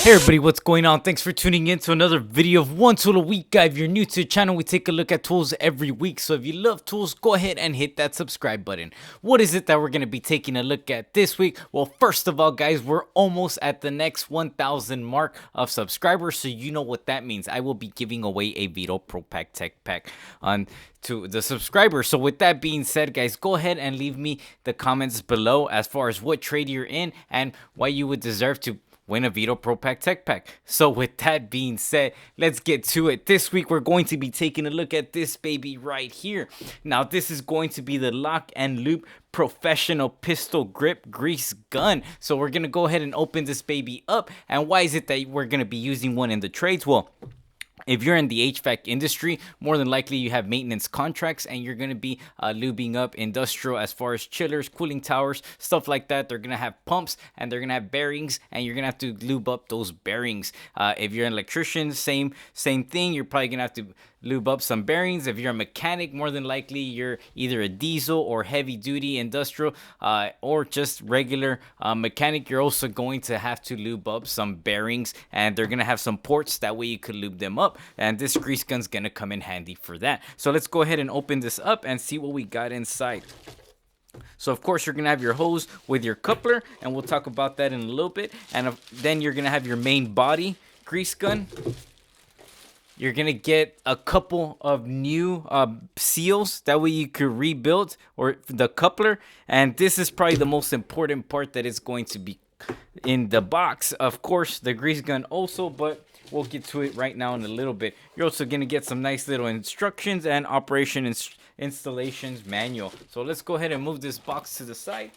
Hey everybody, what's going on? Thanks for tuning in to another video of One Tool a Week Guy. If you're new to the channel, we take a look at tools every week. So if you love tools, go ahead and hit that subscribe button. What is it that we're going to be taking a look at this week? Well, first of all, guys, we're almost at the next 1,000 mark of subscribers. So you know what that means. I will be giving away a Veto Pro Pack Tech Pack to the subscribers. So with that being said, guys, go ahead and leave me the comments below as far as what trade you're in and why you would deserve to win a Veto Pro Pack Tech Pack. So with that being said, let's get to it. This week we're going to be taking a look at this baby right here. Now this is going to be the LockNLube Professional Pistol Grip Grease Gun. So we're going to go ahead and open this baby up. And why is it that we're going to be using one in the trades? Well, if you're in the HVAC industry, more than likely you have maintenance contracts and you're going to be lubing up industrial as far as chillers, cooling towers, stuff like that. They're going to have pumps and they're going to have bearings and you're going to have to lube up those bearings. If you're an electrician, same thing. You're probably going to have to lube up some bearings. If you're a mechanic, more than likely you're either a diesel or heavy duty industrial or just regular mechanic. You're also going to have to lube up some bearings and they're going to have some ports. That way you could lube them up. And this grease gun's gonna come in handy for that. So let's go ahead and open this up and see what we got inside. So of course you're gonna have your hose with your coupler, and we'll talk about that in a little bit. And then you're gonna have your main body grease gun. You're gonna get a couple of new seals, that way you could rebuild or the coupler. And this is probably the most important part that is going to be in the box. Of course the grease gun also, but we'll get to it right now in a little bit. You're also going to get some nice little instructions and operation installations manual. So let's go ahead and move this box to the side.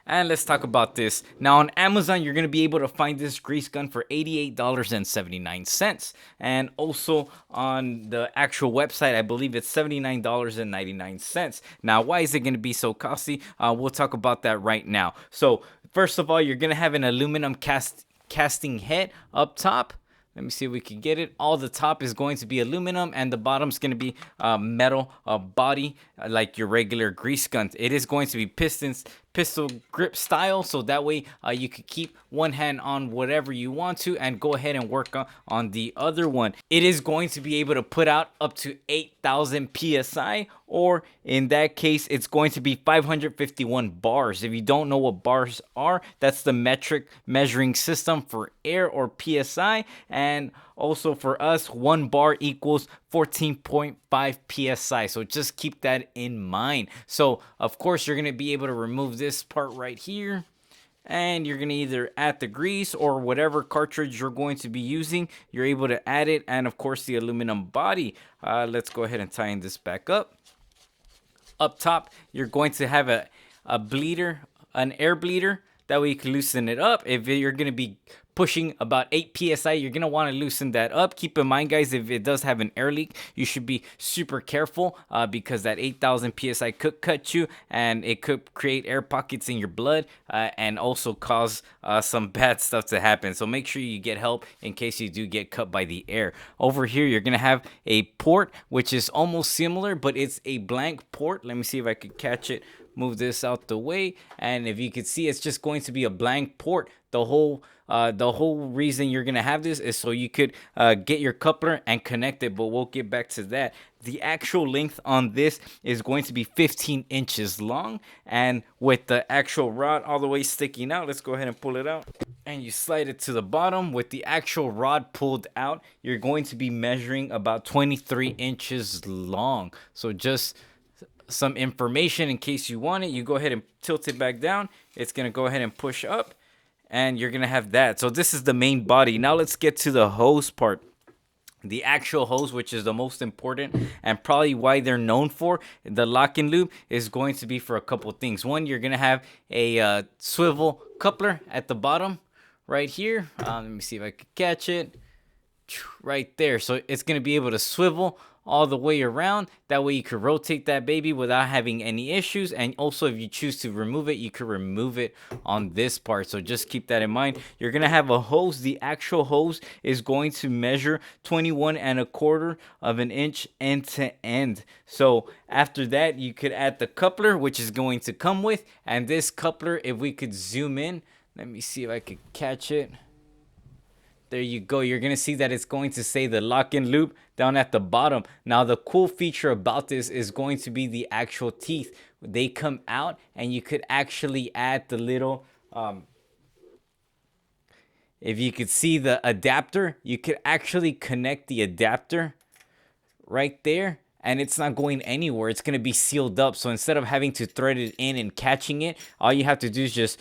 And let's talk about this. Now on Amazon, you're going to be able to find this grease gun for $88.79. And also on the actual website, I believe it's $79.99. Now, why is it going to be so costly? We'll talk about that right now. So first of all, you're going to have an aluminum casting head up top. Let me see if we can get it. All the top is going to be aluminum and the bottom's going to be metal body, like your regular grease gun. It is going to be pistol grip style, so that way you could keep one hand on whatever you want to and go ahead and work on the other one. It is going to be able to put out up to 8,000 psi, or in that case it's going to be 551 bars. If you don't know what bars are, that's the metric measuring system for air or psi. And also for us, 1 bar equals 14.5 psi. So just keep that in mind. So of course you're going to be able to remove this part right here, and you're going to either add the grease or whatever cartridge you're going to be using. You're able to add it, and of course the aluminum body. Let's go ahead and tighten this back up. Up top, you're going to have a bleeder, an air bleeder. That way you can loosen it up. If you're going to be pushing about 8 psi, you're going to want to loosen that up. Keep in mind, guys, if it does have an air leak, you should be super careful because that 8,000 psi could cut you, and it could create air pockets in your blood and also cause some bad stuff to happen. So make sure you get help in case you do get cut by the air. Over here, you're going to have a port, which is almost similar, but it's a blank port. Let me see if I could catch it. Move this out the way, and if you could see, it's just going to be a blank port. The whole reason you're gonna have this is so you could get your coupler and connect it, but we'll get back to that. The actual length on this is going to be 15 inches long, and with the actual rod all the way sticking out, let's go ahead and pull it out. And you slide it to the bottom. With the actual rod pulled out, you're going to be measuring about 23 inches long. So just some information in case you want it. You go ahead and tilt it back down. It's going to go ahead and push up, and you're going to have that. So this is the main body. Now let's get to the hose part. The actual hose, which is the most important and probably why they're known for the LockNLube, is going to be for a couple things. One, you're going to have a swivel coupler at the bottom right here. Let me see if I can catch it right there. So it's going to be able to swivel all the way around. That way you could rotate that baby without having any issues. And also, if you choose to remove it, you could remove it on this part. So just keep that in mind. You're gonna have a hose. The actual hose is going to measure 21.25 of an inch end to end. So after that, you could add the coupler, which is going to come with. And this coupler, if we could zoom in, let me see if I could catch it. There you go. You're going to see that it's going to say the LockNLube down at the bottom. Now, the cool feature about this is going to be the actual teeth. They come out and you could actually add the little, if you could see the adapter, you could actually connect the adapter right there. And it's not going anywhere. It's going to be sealed up. So instead of having to thread it in and catching it, all you have to do is just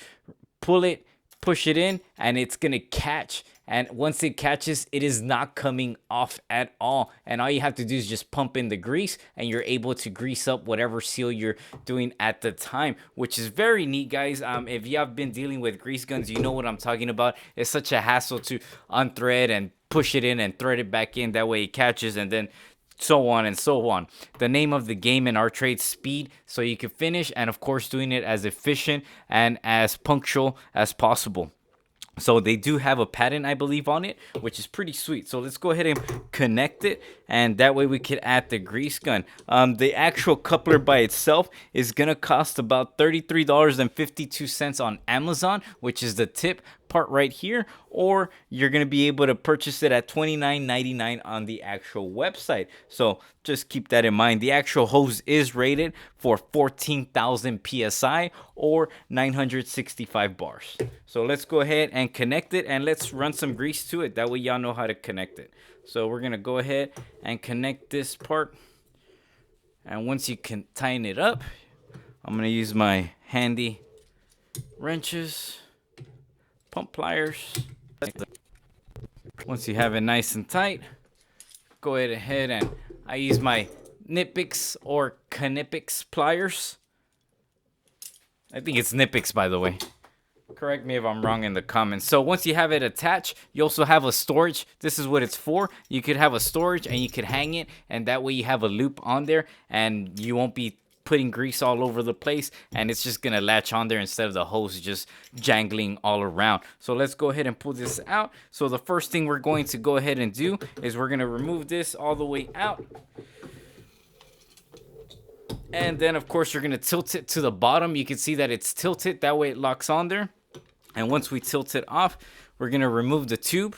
pull it, push it in, and it's going to catch. And once it catches, it is not coming off at all. And all you have to do is just pump in the grease, and you're able to grease up whatever seal you're doing at the time, which is very neat, guys. If you have been dealing with grease guns, you know what I'm talking about. It's such a hassle to unthread and push it in and thread it back in. That way it catches, and then so on and so on. The name of the game in our trade, speed, so you can finish, and of course doing it as efficient and as punctual as possible. So they do have a patent, I believe, on it, which is pretty sweet. So let's go ahead and connect it, and that way we could add the grease gun. The actual coupler by itself is gonna cost about $33.52 on Amazon, which is the tip part right here, or you're gonna be able to purchase it at $29.99 on the actual website. So just keep that in mind. The actual hose is rated for 14,000 psi or 965 bars. So let's go ahead and connect it, and let's run some grease to it. That way y'all know how to connect it. So we're gonna go ahead and connect this part, and once you can tighten it up, I'm gonna use my handy wrenches, pump pliers. Once you have it nice and tight, go ahead and I use my Nipix or Canipix pliers. I think it's Nipix, by the way. Correct me if I'm wrong in the comments. So once you have it attached, you also have a storage. This is what it's for. You could have a storage and you could hang it, and that way you have a loop on there and you won't be putting grease all over the place, and it's just gonna latch on there instead of the hose just jangling all around. So let's go ahead and pull this out. So the first thing we're going to go ahead and do is we're gonna remove this all the way out, and then of course you're gonna tilt it to the bottom. You can see that it's tilted, that way it locks on there. And once we tilt it off, we're gonna remove the tube.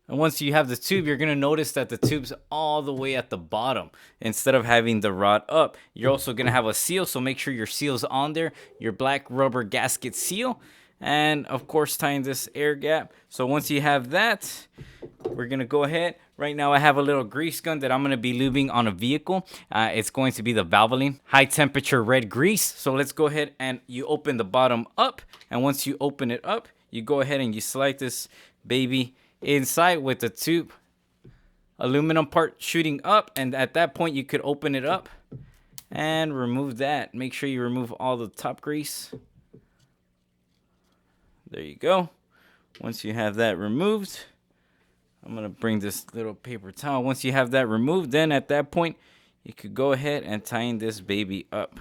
And once you have the tube, you're going to notice that the tube's all the way at the bottom instead of having the rod up. You're also going to have a seal, so make sure your seal's on there, your black rubber gasket seal, and of course tying this air gap. So once you have that, we're going to go ahead. Right now I have a little grease gun that I'm going to be lubing on a vehicle. It's going to be the Valvoline high temperature red grease. So let's go ahead and you open the bottom up, and once you open it up, you go ahead and you slide this baby inside with the tube aluminum part shooting up, and at that point you could open it up and remove that. Make sure you remove all the top grease. There you go. Once you have that removed, I'm gonna bring this little paper towel. Once you have that removed, then at that point you could go ahead and tighten this baby up.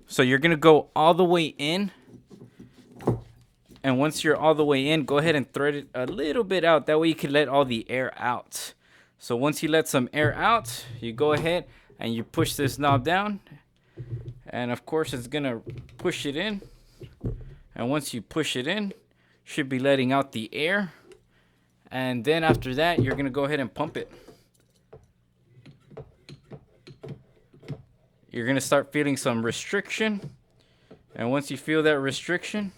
So you're gonna go all the way in, and once you're all the way in, go ahead and thread it a little bit out. That way you can let all the air out. So once you let some air out, you go ahead and you push this knob down. And of course, it's going to push it in. And once you push it in, should be letting out the air. And then after that, you're going to go ahead and pump it. You're going to start feeling some restriction. And once you feel that restriction,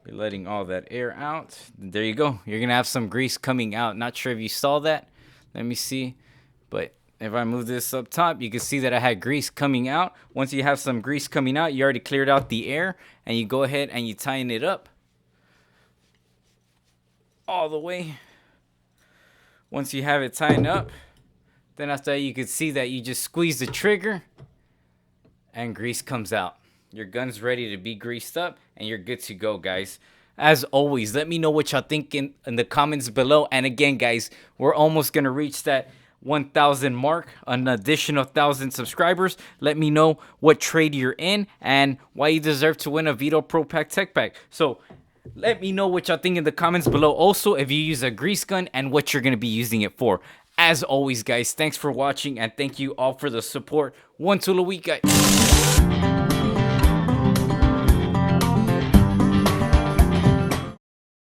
be letting all that air out. There you go. You're going to have some grease coming out. Not sure if you saw that. Let me see. But if I move this up top, you can see that I had grease coming out. Once you have some grease coming out, you already cleared out the air, and you go ahead and you tighten it up all the way. Once you have it tightened up, then after that, you can see that you just squeeze the trigger and grease comes out. Your gun's ready to be greased up, and you're good to go, guys. As always, let me know what y'all think in the comments below. And again, guys, we're almost going to reach that 1,000 mark, an additional 1,000 subscribers. Let me know what trade you're in and why you deserve to win a Veto Pro Pack Tech Pack. So let me know what y'all think in the comments below. Also, if you use a grease gun and what you're going to be using it for. As always, guys, thanks for watching, and thank you all for the support. One tool a week, guys.